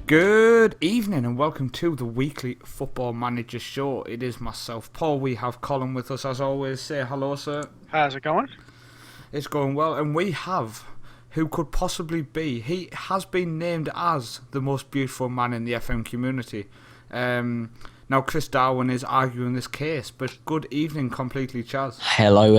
Good evening and welcome to the weekly Football Manager Show. It is myself, Paul. We have Colin with us as always. Say hello, sir. How's it going? It's going well, and we have who could possibly be. He has been named as the most beautiful man in the FM community. Now, Chris Darwin is arguing this case, but good evening, completely, Chaz. Hello.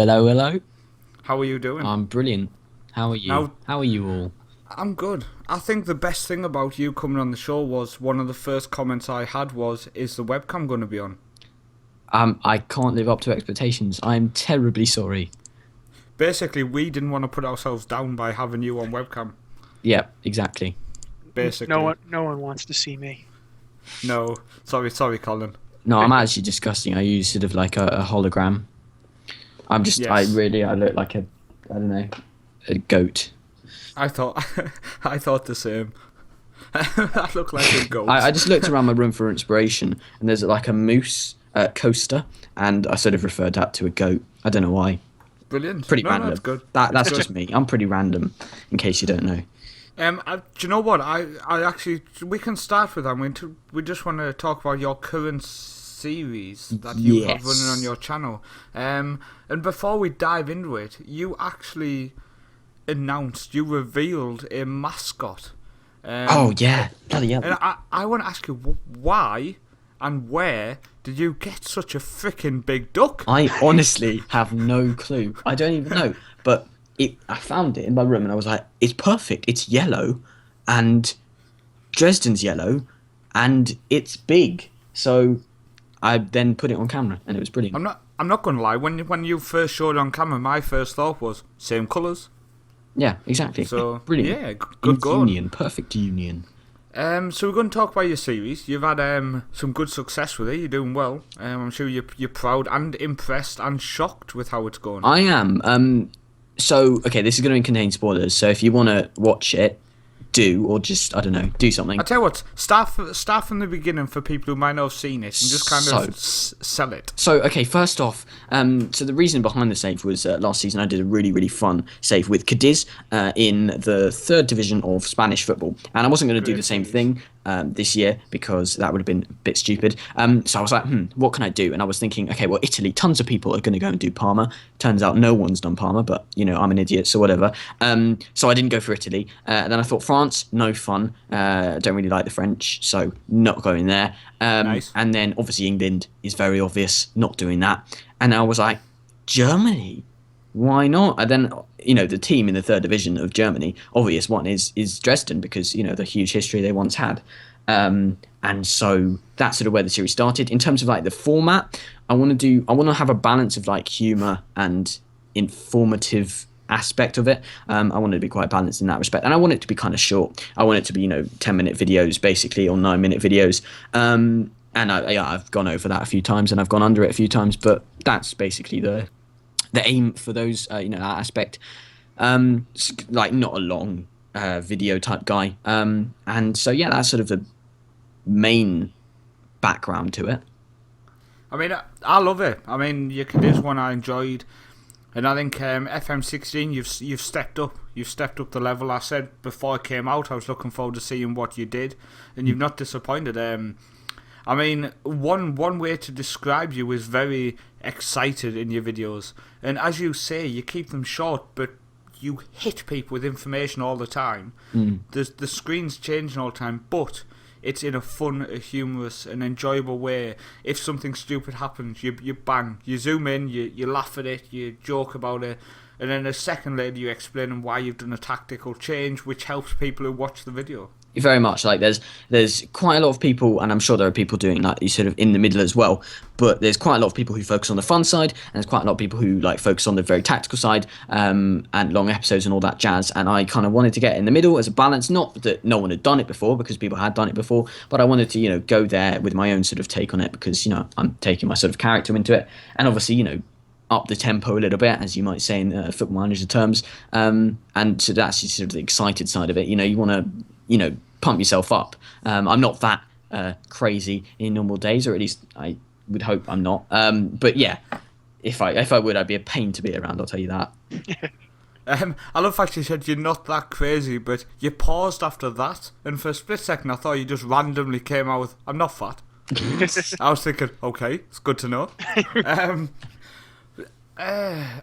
How are you doing? I'm brilliant. How are you? How are you all? I'm good. I think the best thing about you coming on the show was one of the first comments I had was, is the webcam going to be on? I can't live up to expectations. I'm terribly sorry. Basically, we didn't want to put ourselves down by having you on webcam. Yeah, exactly. Basically. No one wants to see me. No. Sorry, Colin. No, I'm actually disgusting. I use sort of like a hologram. I'm just, Yes. I look like a goat. I thought the same. I look like a goat. I just looked around my room for inspiration, and there's like a moose coaster, and I sort of referred that to a goat. I don't know why. Brilliant. Pretty No, random. that's good. That's just me. I'm pretty random, in case you don't know. Do you know what? I actually, we can start with that. We just want to talk about your current series that you have running on your channel. And before we dive into it, you actually you revealed a mascot. Oh yeah, bloody hell. And I want to ask you, why and where did you get such a freaking big duck? I honestly have no clue. I don't even know. But I found it in my room and I was like, it's perfect. It's yellow and Dresden's yellow and it's big. So I then put it on camera and it was brilliant. I'm not going to lie. When you first showed it on camera, my first thought was same colours. Yeah, exactly. So brilliant. Yeah, good going. Union, perfect union. So we're going to talk about your series. You've had some good success with it. You're doing well. I'm sure you're proud and impressed and shocked with how it's going. I am. So okay, this is going to contain spoilers. So if you want to watch it, or just do something. I tell you what, start from the beginning for people who might not have seen it and just kind of sell it. So okay, first off, so the reason behind the save was last season I did a really, really fun save with Cadiz in the 3rd division of Spanish football, and I wasn't going to do the same thing this year because that would have been a bit stupid. So I was like, what can I do? And I was thinking, okay, well, Italy, tons of people are going to go and do Parma. Turns out no one's done Parma, but I'm an idiot, so whatever. So I didn't go for Italy. Then I thought France, no fun. Don't really like the French, so not going there. Nice. And then obviously England is very obvious, not doing that. And I was like, Germany, why not? And then the team in the 3rd division of Germany, obvious one is Dresden because the huge history they once had. And so that's sort of where the series started. In terms of like the format, I want to have a balance of like humor and informative aspect of it. I want it to be quite balanced in that respect, and I want it to be kind of short. I want it to be 10-minute videos basically, or 9-minute videos. And I've gone over that a few times and I've gone under it a few times, but that's basically the aim for those that aspect. Like not a long video type guy, and so that's sort of the main background to it. I mean, I love it. I mean, your Cadiz one I enjoyed, and I think FM16 you've stepped up. You've stepped up the level. I said before it came out I was looking forward to seeing what you did, and you've not disappointed. I mean, one way to describe you is very excited in your videos, and as you say, you keep them short, but you hit people with information all the time. The screen's changing all the time, but it's in a fun, a humorous, and enjoyable way. If something stupid happens, you bang, you zoom in, you laugh at it, you joke about it, and then a second later you explain why you've done a tactical change, which helps people who watch the video. Very much. Like there's quite a lot of people, and I'm sure there are people doing like sort of in the middle as well, but there's quite a lot of people who focus on the fun side, and there's quite a lot of people who like focus on the very tactical side, and long episodes and all that jazz. And I kind of wanted to get in the middle as a balance, not that no one had done it before, because people had done it before, but I wanted to go there with my own sort of take on it, because I'm taking my sort of character into it, and obviously up the tempo a little bit, as you might say in Football Manager terms, and so that's sort of the excited side of it. You want to pump yourself up. I'm not that crazy in normal days, or at least I would hope I'm not. But yeah, if I would, I'd be a pain to be around, I'll tell you that. I love the fact you said you're not that crazy, but you paused after that, and for a split second I thought you just randomly came out with, I'm not fat. I was thinking, okay, it's good to know.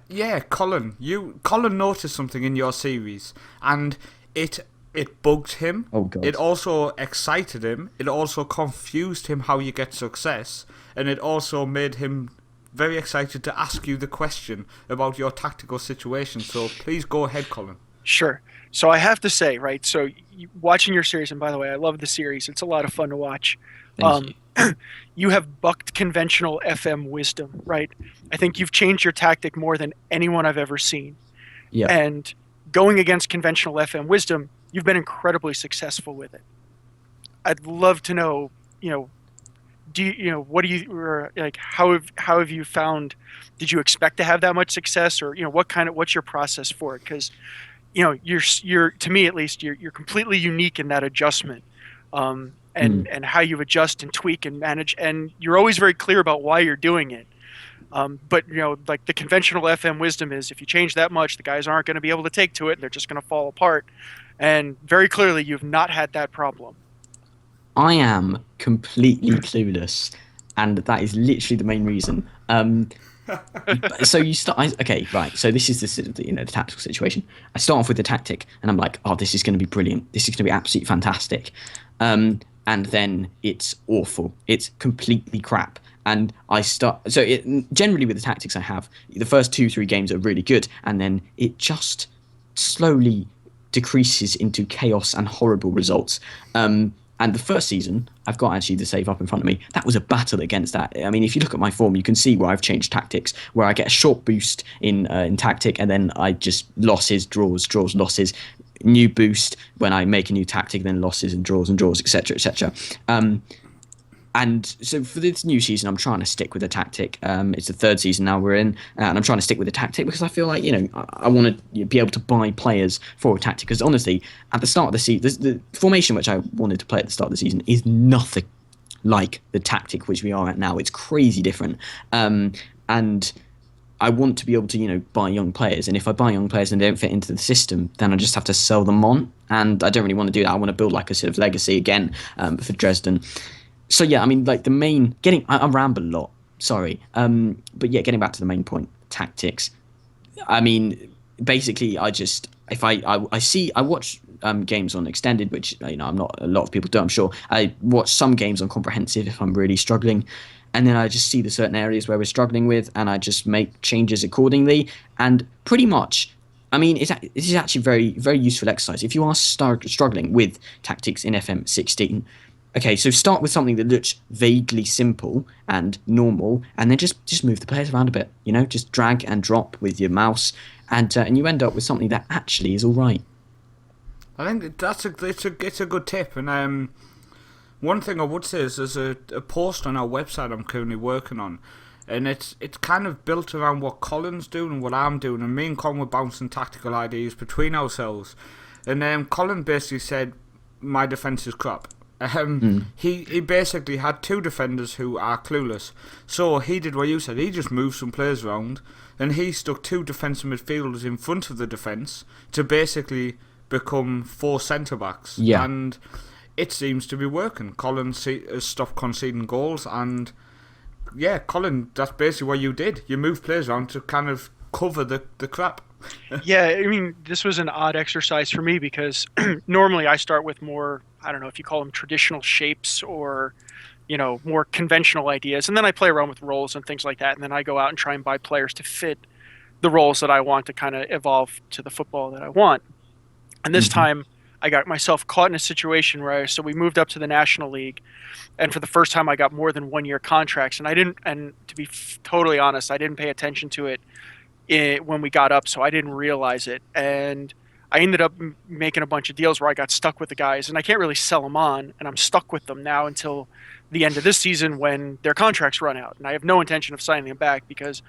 Yeah, Colin noticed something in your series, and it bugged him. Oh, God. It also excited him. It also confused him how you get success, and it also made him very excited to ask you the question about your tactical situation. So please go ahead, Colin. Sure. So I have to say, right, so watching your series, and by the way, I love the series. It's a lot of fun to watch. Thank you. You have bucked conventional FM wisdom, right? I think you've changed your tactic more than anyone I've ever seen. Yeah. And going against conventional FM wisdom, you've been incredibly successful with it. I'd love to know, how have you found, did you expect to have that much success, or what's your process for it? Because you're to me at least, you're completely unique in that adjustment, and how you adjust and tweak and manage, and you're always very clear about why you're doing it. But like the conventional FM wisdom is, if you change that much, the guys aren't going to be able to take to it, and they're just going to fall apart. And very clearly, you've not had that problem. I am completely clueless, and that is literally the main reason. So you start. Okay, right. So this is the tactical situation. I start off with the tactic, and I'm like, oh, this is going to be brilliant. This is going to be absolutely fantastic. And then it's awful. It's completely crap. And I start. So generally with the tactics I have, the first 2-3 games are really good, and then it just slowly decreases into chaos and horrible results. And the first season, I've got actually the save up in front of me. That was a battle against that. I mean, if you look at my form, you can see where I've changed tactics, where I get a short boost in tactic, and then I just losses, draws, losses, new boost when I make a new tactic, then losses and draws, etc., etc. And so for this new season, I'm trying to stick with the tactic. It's the third season now we're in, and I'm trying to stick with the tactic because I feel like, I want to be able to buy players for a tactic. Because honestly, at the start of the season, the formation which I wanted to play at the start of the season is nothing like the tactic which we are at now. It's crazy different. And I want to be able to, buy young players. And if I buy young players and they don't fit into the system, then I just have to sell them on. And I don't really want to do that. I want to build like a sort of legacy again for Dresden. So yeah, I mean, like I ramble a lot, sorry. But yeah, getting back to the main point, tactics. I mean, basically, I watch games on extended, which I'm not, a lot of people do, I'm sure. I watch some games on comprehensive if I'm really struggling, and then I just see the certain areas where we're struggling with, and I just make changes accordingly. And pretty much, I mean, this is actually very, very useful exercise if you are struggling with tactics in FM16. Okay, so start with something that looks vaguely simple and normal, and then just move the players around a bit. Just drag and drop with your mouse, and you end up with something that actually is all right. I think it's a good tip. And one thing I would say is there's a post on our website I'm currently working on, and it's kind of built around what Colin's doing and what I'm doing, and me and Colin were bouncing tactical ideas between ourselves. And Colin basically said, my defence is crap. He basically had 2 defenders who are clueless. So he did what you said. He just moved some players around, and he stuck 2 defensive midfielders in front of the defence to basically become 4 centre-backs. Yeah. And it seems to be working. Colin has stopped conceding goals, and yeah, Colin, that's basically what you did. You moved players around to kind of cover the crap. Yeah, I mean, this was an odd exercise for me because normally I start with more, I don't know if you call them traditional shapes or, more conventional ideas. And then I play around with roles and things like that. And then I go out and try and buy players to fit the roles that I want to kind of evolve to the football that I want. And this time I got myself caught in a situation where, so we moved up to the National League. And for the first time, I got more than 1-year contracts. And to be totally honest, I didn't pay attention to it when we got up, so I didn't realize it, and I ended up making a bunch of deals where I got stuck with the guys, and I can't really sell them on, and I'm stuck with them now until the end of this season when their contracts run out, and I have no intention of signing them back because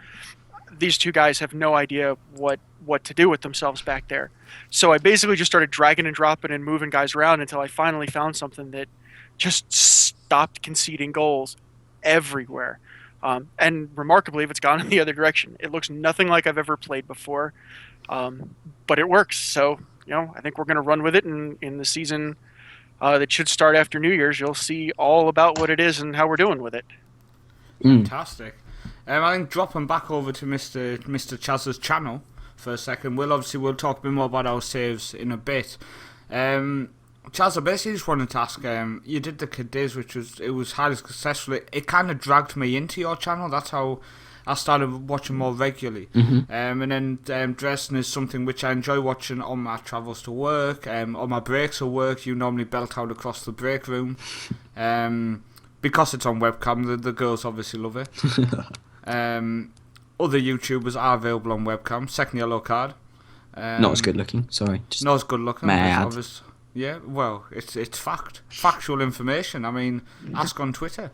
these 2 guys have no idea what to do with themselves back there. So I basically just started dragging and dropping and moving guys around until I finally found something that just stopped conceding goals everywhere. And remarkably, if it's gone in the other direction, it looks nothing like I've ever played before, but it works. So I think we're going to run with it, and in the season that should start after New Year's, you'll see all about what it is and how we're doing with it. Fantastic. I think dropping back over to Mr. Chaz's channel for a second, we'll talk a bit more about our saves in a bit. Chaz, I basically just wanted to ask, you did the Cadiz, which was highly successful. It kind of dragged me into your channel. That's how I started watching more regularly. And then Dresden is something which I enjoy watching on my travels to work, on my breaks at work. You normally belt out across the break room. Because it's on webcam, the girls obviously love it. Other YouTubers are available on webcam. Second yellow card. Not as good looking, sorry. Not as good looking. May I add? Yeah, well, it's factual information. I mean, ask on Twitter.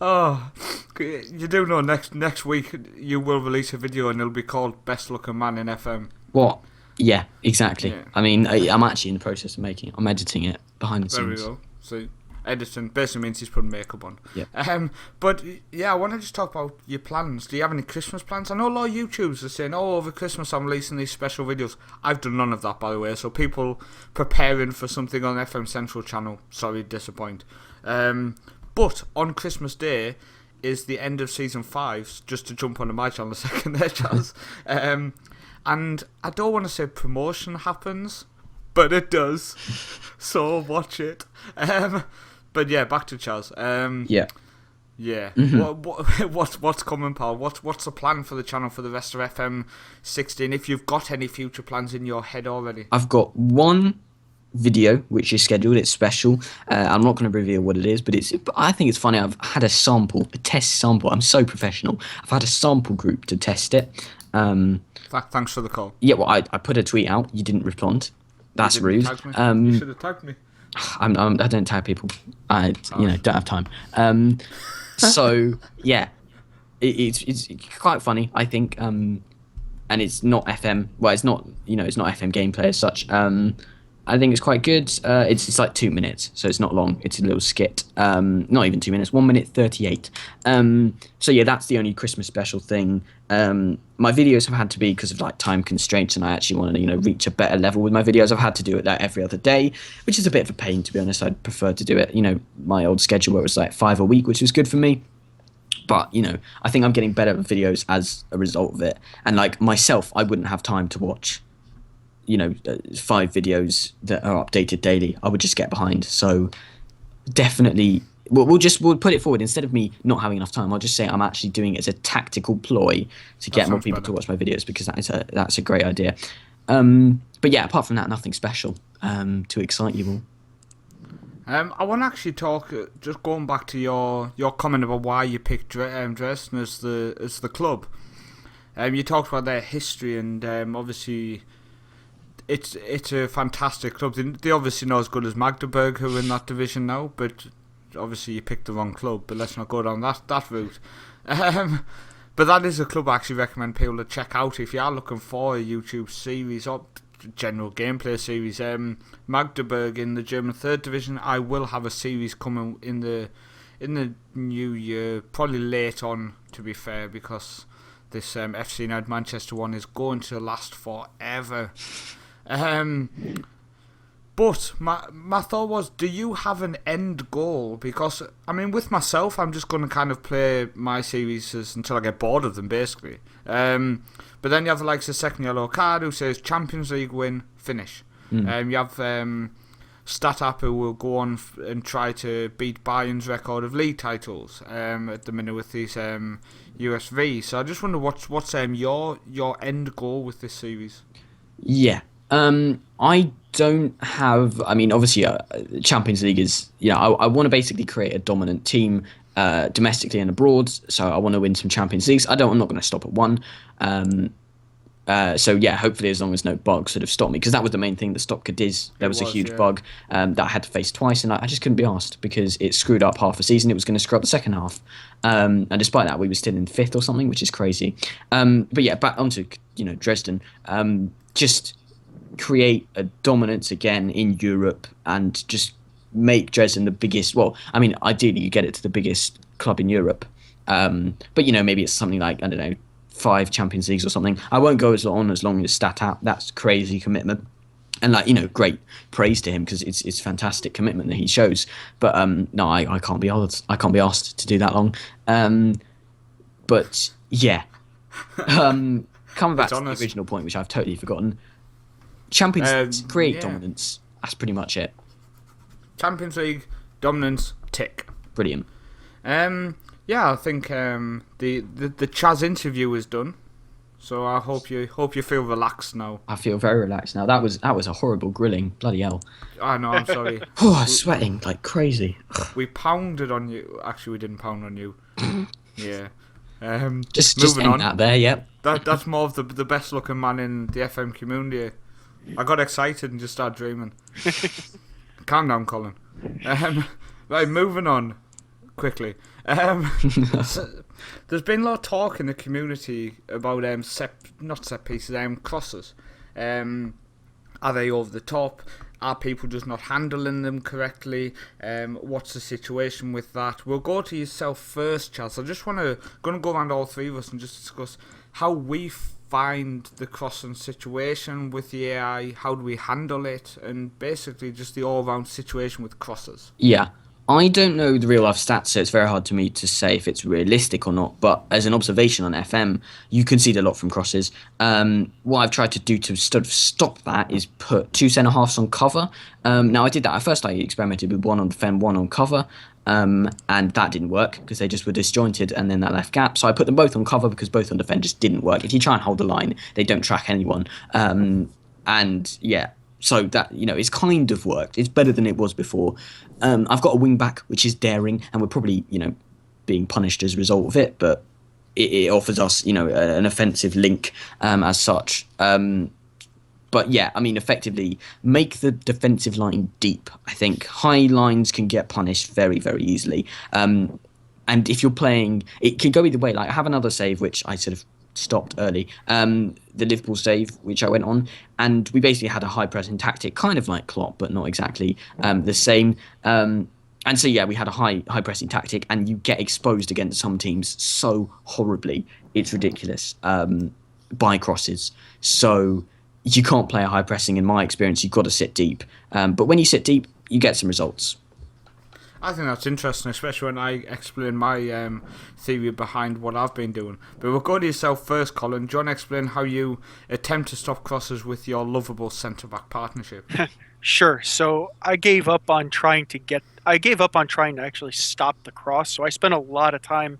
Oh, you do know next week you will release a video and it'll be called Best Looking Man in FM. What? Yeah, exactly. Yeah. I mean, I'm actually in the process of making it. I'm editing it behind the scenes. There we go. So editing basically means he's putting makeup on. Yeah. But yeah, I want to just talk about your plans. Do you have any Christmas plans? I know a lot of YouTubers are saying, "Oh, over Christmas I'm releasing these special videos." I've done none of that, by the way. So people preparing for something on FM Central channel, sorry, disappoint. But on Christmas Day is the end of season 5. Just to jump onto my channel a second there, Chaz. And I don't want to say promotion happens, but it does. So watch it. But yeah, back to Chaz. Yeah. Yeah. Mm-hmm. What's coming, pal? What's the plan for the channel for the rest of FM16? If you've got any future plans in your head already. I've got one video which is scheduled. It's special. I'm not going to reveal what it is, but I think it's funny. I've had a test sample. I'm so professional. I've had a sample group to test it. Thanks for the call. Yeah, well, I put a tweet out. You didn't respond. That's rude. You should have tagged me. I don't tag people. I don't have time. So yeah, it's quite funny, I think. And it's not FM. Well, it's not FM gameplay as such. I think it's quite good. It's like 2 minutes, so it's not long. It's a little skit. Not even 2 minutes. 1 minute 38. So yeah, that's the only Christmas special thing. My videos have had to be, because of like time constraints, and I actually want to reach a better level with my videos. I've had to do it like every other day, which is a bit of a pain, to be honest. I'd prefer to do it. My old schedule where it was like 5 a week, which was good for me. But I think I'm getting better at videos as a result of it. And like myself, I wouldn't have time to watch 5 videos that are updated daily. I would just get behind. So definitely we'll put it forward. Instead of me not having enough time, I'll just say I'm actually doing it as a tactical ploy to get more people to watch my videos, because that's a great idea. But yeah, apart from that, nothing special to excite you all. I want to actually talk, just going back to your comment about why you picked Dresden as the club. You talked about their history, and obviously it's a fantastic club. They obviously not as good as Magdeburg, who are in that division now, but obviously you picked the wrong club. But let's not go down that route. But that is a club I actually recommend people to check out if you are looking for a YouTube series or general gameplay series. Magdeburg in the German 3rd division. I will have a series coming in the new year, probably late on, to be fair, because this FC United Manchester one is going to last forever. But my thought was, do you have an end goal? Because, I mean, with myself, I'm just going to kind of play my series until I get bored of them, basically. But then you have the likes of Second Yellow Card, who says Champions League win, finish. You have StatApp, who will go on and try to beat Bayern's record of league titles at the minute with these USV. So I just wonder what's your end goal with this series? Yeah. I don't have. I mean, obviously, Champions League is. I want to basically create a dominant team domestically and abroad. So I want to win some Champions Leagues. I'm not going to stop at one. So yeah, hopefully, as long as no bugs sort of stop me, because that was the main thing that stopped Cadiz. There was a huge bug that I had to face twice, and I just couldn't be asked, because it screwed up half a season. It was going to screw up the second half, and despite that, we were still in 5th or something, which is crazy. But yeah, back onto Dresden. Just create a dominance again in Europe, and just make Dresden the biggest. Well, I mean, ideally you get it to the biggest club in Europe, but maybe it's something like, I don't know, 5 Champions Leagues or something. I won't go as long as Stat out. That's crazy commitment. And great praise to him because it's fantastic commitment that he shows. But no, I can't be asked. I can't be asked to do that long. But yeah, coming back to the original point, which I've totally forgotten. Champions League create dominance. That's pretty much it. Champions League dominance, tick. Brilliant. Yeah, I think the Chaz interview is done. So I hope you feel relaxed now. I feel very relaxed now. That was a horrible grilling. Bloody hell. I know, I'm sorry. I'm sweating like crazy. We pounded on you. Actually, we didn't pound on you. Yeah. Just end on. That there, yep. That's more of the best looking man in the FM community. I got excited and just started dreaming. Calm down, Colin. Right, moving on quickly. So, there's been a lot of talk in the community about not set pieces, crosses. Are they over the top? Are people just not handling them correctly? What's the situation with that? We'll go to yourself first, Chaz. I just gonna go around all three of us and just discuss how we find the crossing situation with the AI. How do we handle it? And basically just the all-round situation with crosses. Yeah. I don't know the real life stats, so it's very hard to me to say if it's realistic or not. But as an observation on FM, you concede a lot from crosses. What I've tried to do to sort of stop that is put 2 centre halves on cover. Now I did that. At first I experimented with 1 on defend, 1 on cover. And that didn't work because they just were disjointed and then that left gap. So I put them both on cover because both on defend just didn't work. If you try and hold the line, they don't track anyone. And yeah. So that, it's kind of worked. It's better than it was before. I've got a wing back, which is daring, and we're probably, being punished as a result of it, but it offers us, an offensive link as such. But yeah, I mean, effectively, make the defensive line deep. I think high lines can get punished very, very easily. And if you're playing, it can go either way. Like, I have another save, which I sort of stopped early, the Liverpool save, which I went on, and we basically had a high pressing tactic, kind of like Klopp, but not exactly the same. And so yeah, we had a high pressing tactic, and you get exposed against some teams so horribly, it's ridiculous, by crosses. So you can't play a high pressing. In my experience, you've got to sit deep. But when you sit deep, you get some results. I think that's interesting, especially when I explain my theory behind what I've been doing. But we'll go to yourself first, Colin. Do you want to explain how you attempt to stop crosses with your lovable centre-back partnership? Sure. So I gave up on trying to actually stop the cross. So I spent a lot of time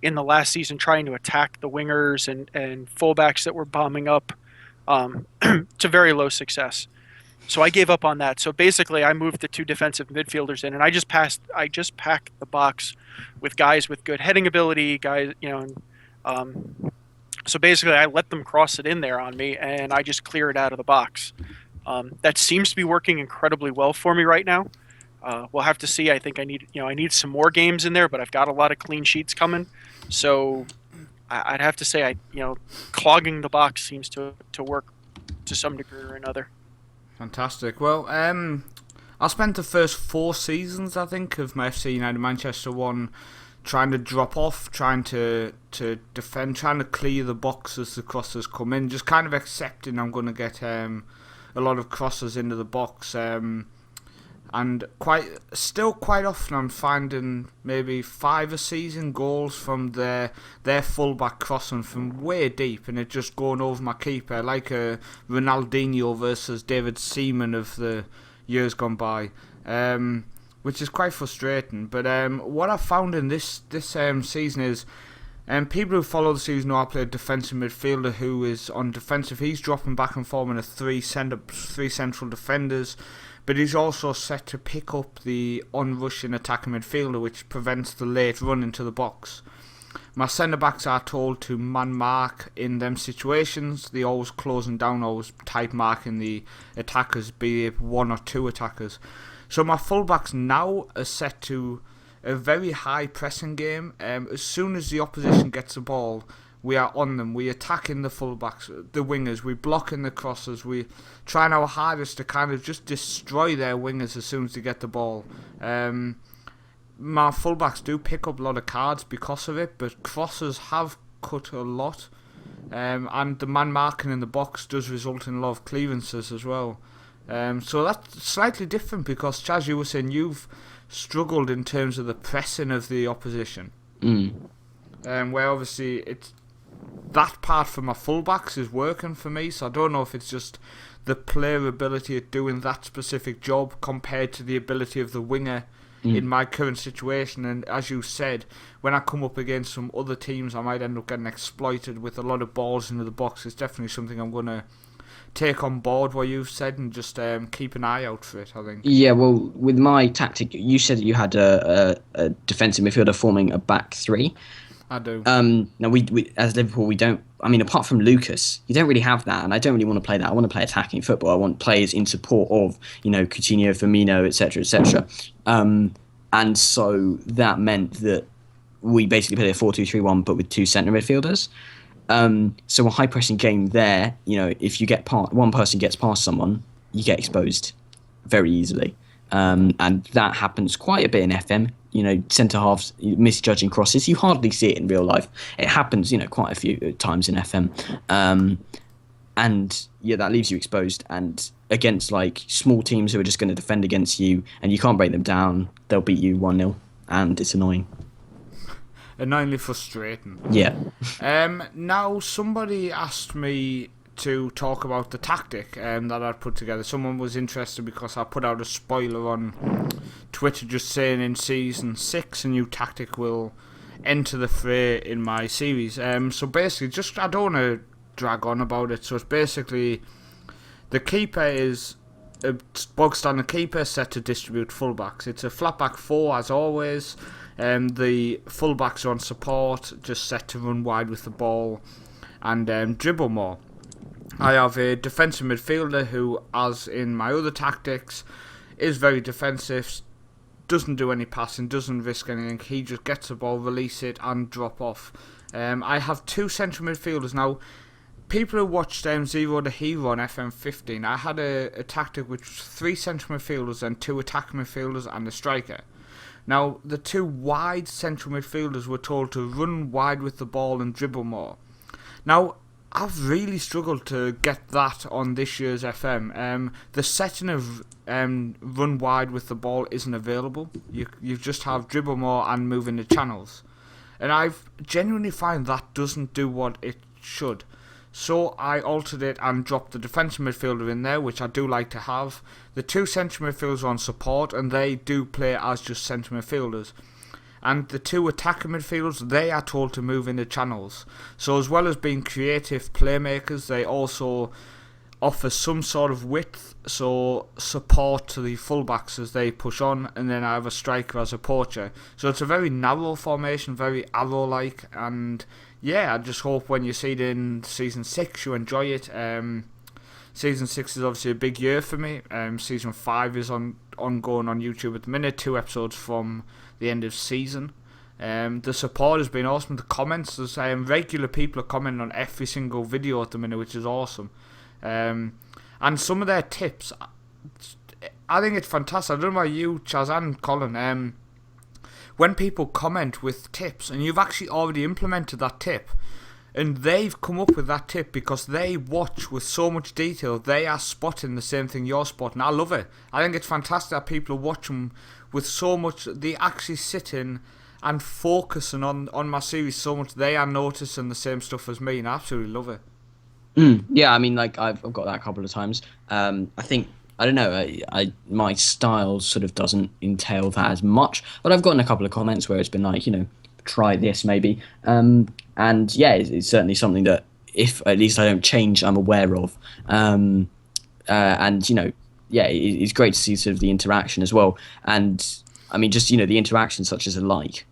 in the last season trying to attack the wingers and fullbacks that were bombing up to very low success. So I gave up on that. So basically, I moved the 2 defensive midfielders in, and I just packed the box with guys with good heading ability, guys, so basically, I let them cross it in there on me, and I just clear it out of the box. That seems to be working incredibly well for me right now. We'll have to see. I think I need some more games in there, but I've got a lot of clean sheets coming. So I'd have to say, clogging the box seems to work to some degree or another. Fantastic. Well, I spent the first 4 seasons, I think, of my FC United Manchester 1 trying to drop off, trying to defend, trying to clear the box as the crosses come in, just kind of accepting I'm going to get a lot of crosses into the box. And quite often I'm finding maybe 5 a season goals from their fullback crossing from way deep and it just going over my keeper, like a Ronaldinho versus David Seaman of the years gone by, which is quite frustrating. But what I found in this season is people who follow the season know I play a defensive midfielder who is on defensive. He's dropping back and forming a 3 central defenders. But he's also set to pick up the on-rushing attacking midfielder, which prevents the late run into the box. My centre-backs are told to man-mark in them situations. They're always closing down, always tight marking the attackers, be it 1 or 2 attackers. So my full-backs now are set to a very high pressing game. As soon as the opposition gets the ball, we are on them. We attacking the fullbacks, the wingers. We blocking the crosses. We trying our hardest to kind of just destroy their wingers as soon as they get the ball. My fullbacks do pick up a lot of cards because of it, but crosses have cut a lot. And the man marking in the box does result in a lot of clearances as well. So that's slightly different because, Chaz, you were saying you've struggled in terms of the pressing of the opposition. Where obviously it's that part for my fullbacks is working for me, so I don't know if it's just the player ability at doing that specific job compared to the ability of the winger in my current situation. And as you said, when I come up against some other teams, I might end up getting exploited with a lot of balls into the box. It's definitely something I'm going to take on board what you've said and just keep an eye out for it, I think. Yeah, well, with my tactic, you said that you had a defensive midfielder forming a back three. I do. Now, we as Liverpool, we don't... I mean, apart from Lucas, you don't really have that, and I don't really want to play that. I want to play attacking football. I want players in support of, Coutinho, Firmino, etc., etc. And so that meant that we basically played a 4-2-3-1, but with two centre midfielders. So a high-pressing game there, if you get one person gets past someone, you get exposed very easily. And that happens quite a bit in FM. Centre halves misjudging crosses. You hardly see it in real life. It happens, quite a few times in FM. And yeah, that leaves you exposed. And against small teams who are just going to defend against you, and you can't break them down, they'll beat you 1-0, and it's annoying. Annoyingly frustrating. Yeah. Now, somebody asked me to talk about the tactic that I'd put together. Someone was interested because I put out a spoiler on Twitter just saying in Season 6 a new tactic will enter the fray in my series. So basically, I don't want to drag on about it. So it's basically the keeper is a bog standard keeper set to distribute fullbacks. It's a flat back four as always. The fullbacks are on support, just set to run wide with the ball and dribble more. I have a defensive midfielder who, as in my other tactics, is very defensive, doesn't do any passing, doesn't risk anything. He just gets the ball, release it, and drop off. I have two central midfielders. Now, people who watched Zero the Hero on FM50, I had a tactic which was three central midfielders and two attacking midfielders and a striker. Now, the two wide central midfielders were told to run wide with the ball and dribble more. Now, I've really struggled to get that on this year's FM. The setting of run wide with the ball isn't available. You just have dribble more and move in the channels. And I've genuinely find that doesn't do what it should. So I altered it and dropped the defensive midfielder in there, which I do like to have. The two central midfielders are on support, and they do play as just central midfielders. And the two attacking midfielders, they are told to move in the channels. So as well as being creative playmakers, they also offer some sort of width, so support to the fullbacks as they push on, and then I have a striker as a poacher. So it's a very narrow formation, very arrow-like, and yeah, I just hope when you see it in Season 6 you enjoy it. Season 6 is obviously a big year for me. Season 5 is ongoing on YouTube at the minute, 2 episodes from the end of season. The support has been awesome. The comments, there's regular people are commenting on every single video at the minute, which is awesome. And some of their tips, I think it's fantastic. I don't know about you, Chaz and Colin. When people comment with tips and you've actually already implemented that tip, and they've come up with that tip because they watch with so much detail, they are spotting the same thing you're spotting. I love it. I think it's fantastic that people are watching with so much, they actually sitting and focusing on my series so much, they are noticing the same stuff as me, and I absolutely love it. Yeah, I mean, I've got that a couple of times. I think, I don't know, my style sort of doesn't entail that as much, but I've gotten a couple of comments where it's been like, try this maybe. And yeah, it's certainly something that if at least I don't change, I'm aware of. And, yeah, it's great to see sort of the interaction as well. And I mean, just, the interaction such as a like.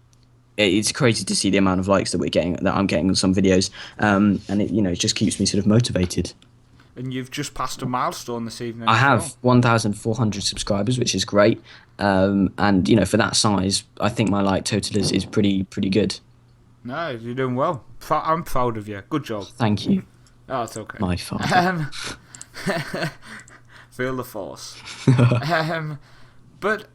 It's crazy to see the amount of likes that I'm getting on some videos. And it, it just keeps me sort of motivated. And you've just passed a milestone this evening. I have 1,400 subscribers, which is great. And for that size, I think my like total is pretty good. No, you're doing well. I'm proud of you. Good job. Thank you. Oh, it's okay. My fault. Feel the force. But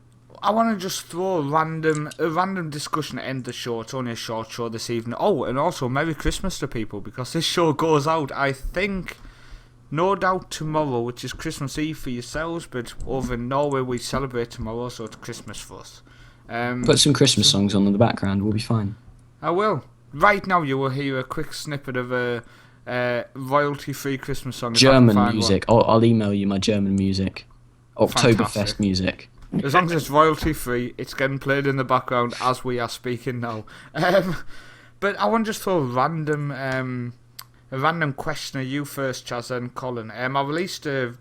I want to just throw a random discussion to end the show. It's only a short show this evening. Oh, and also Merry Christmas to people, because this show goes out, I think, no doubt tomorrow, which is Christmas Eve for yourselves, but over in Norway we celebrate tomorrow, so it's Christmas for us. Put some Christmas songs on in the background, we'll be fine. I will. Right now you will hear a quick snippet of a royalty-free Christmas song. German music. I'll email you my German music. Oktoberfest Fantastic. Music. As long as it's royalty-free, it's getting played in the background as we are speaking now. But I want to just throw a random question at you first, Chaz and Colin. I released a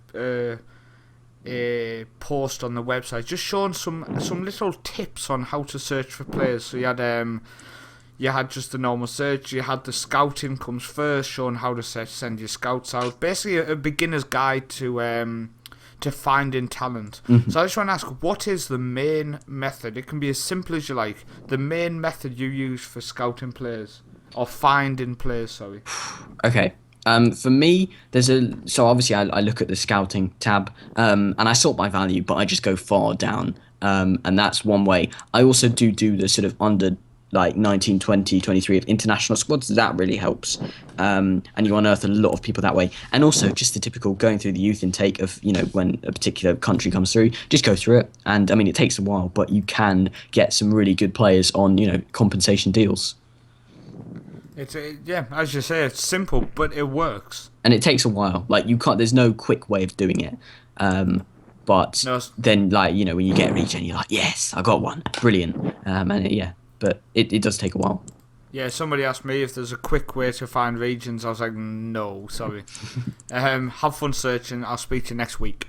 post on the website just showing some little tips on how to search for players. So you had just the normal search, you had the scouting comes first, showing how to send your scouts out. Basically a beginner's guide to finding talent. Mm-hmm. So I just want to ask, what is the main method? It can be as simple as you like. The main method you use for scouting players, or finding players, sorry. Okay. For me, so obviously I look at the scouting tab, and I sort by value, but I just go far down, and that's one way. I also do the sort of under like 19, 20, 23 of international squads. That really helps, and you unearth a lot of people that way. And also just the typical going through the youth intake of, when a particular country comes through, just go through it. And I mean, it takes a while, but you can get some really good players on compensation deals. It's as you say, it's simple, but it works. And it takes a while. Like, you can't. There's no quick way of doing it. But then, like, when you get a region, you're like, yes, I got one, brilliant. But it does take a while. Yeah, somebody asked me if there's a quick way to find regions. I was like, no, sorry. Have fun searching. I'll speak to you next week.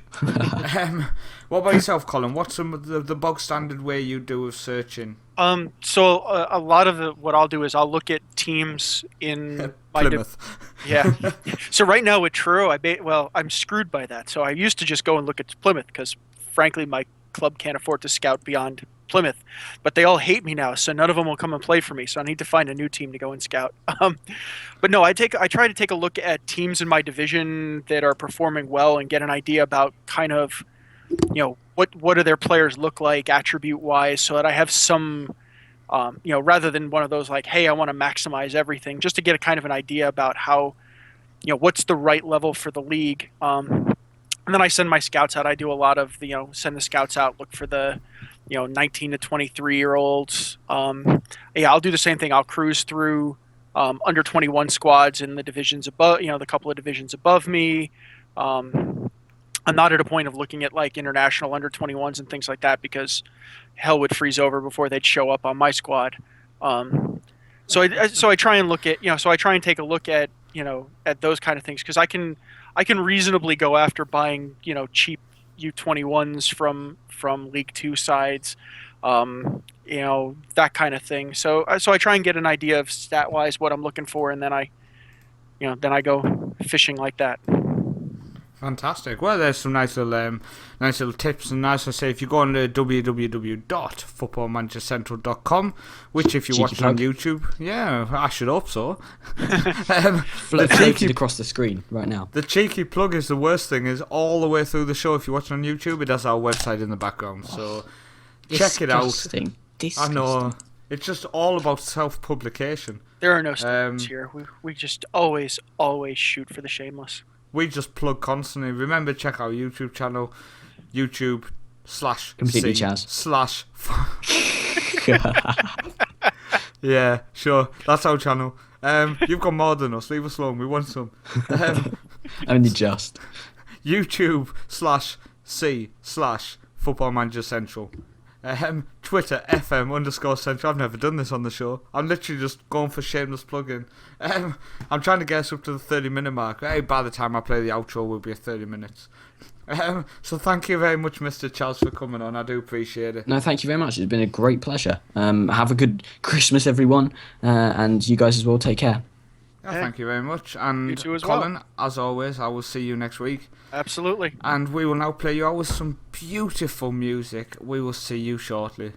What about yourself, Colin? What's some of the bog standard way you do of searching? So a lot of what I'll do is I'll look at teams in Plymouth. Yeah. So right now with Truro, I'm screwed by that. So I used to just go and look at Plymouth because, frankly, my club can't afford to scout beyond Plymouth, but they all hate me now, so none of them will come and play for me. So I need to find a new team to go and scout. But no, I try to take a look at teams in my division that are performing well and get an idea about kind of, what do their players look like attribute wise, so that I have some, rather than one of those like, hey, I want to maximize everything, just to get a kind of an idea about how, what's the right level for the league. And then I send my scouts out. I do a lot of send the scouts out, look for the 19 to 23-year-olds. I'll do the same thing. I'll cruise through under 21 squads in the divisions above, the couple of divisions above me. I'm not at a point of looking at like international under 21s and things like that, because hell would freeze over before they'd show up on my squad. So I try and look at, so I try and take a look at, at those kind of things, because I can reasonably go after buying, cheap U21s from League 2 sides, that kind of thing. So I try and get an idea of stat wise what I'm looking for, and then I go fishing like that. Fantastic. Well, there's some nice little tips, and as I say, if you go on to www.footballmanagercentral.com, which if you're watching on YouTube, yeah, I should hope so. Floated across the screen right now. The cheeky plug is the worst thing, is all the way through the show, if you're watching on YouTube, it has our website in the background, so check it out. Disgusting. I know. It's just all about self-publication. There are no standards here. We just always shoot for the shameless. We just plug constantly. Remember, check our YouTube channel, Completely Chaz. /. Yeah, sure. That's our channel. You've got more than us. Leave us alone. We want some. Only just. YouTube/C/Football Manager Central. Twitter FM_Central. I've never done this on the show. I'm literally just going for shameless plugging. I'm trying to get us up to the 30-minute mark. Hey, by the time I play the outro, we'll be at 30 minutes. So thank you very much, Mr. Chaz, for coming on. I do appreciate it. No, thank you very much. It's been a great pleasure. Have a good Christmas, everyone, and you guys as well. Take care. Thank you very much. And you too as Colin, well. as always, I will see you next week. Absolutely. And we will now play you out with some beautiful music. We will see you shortly.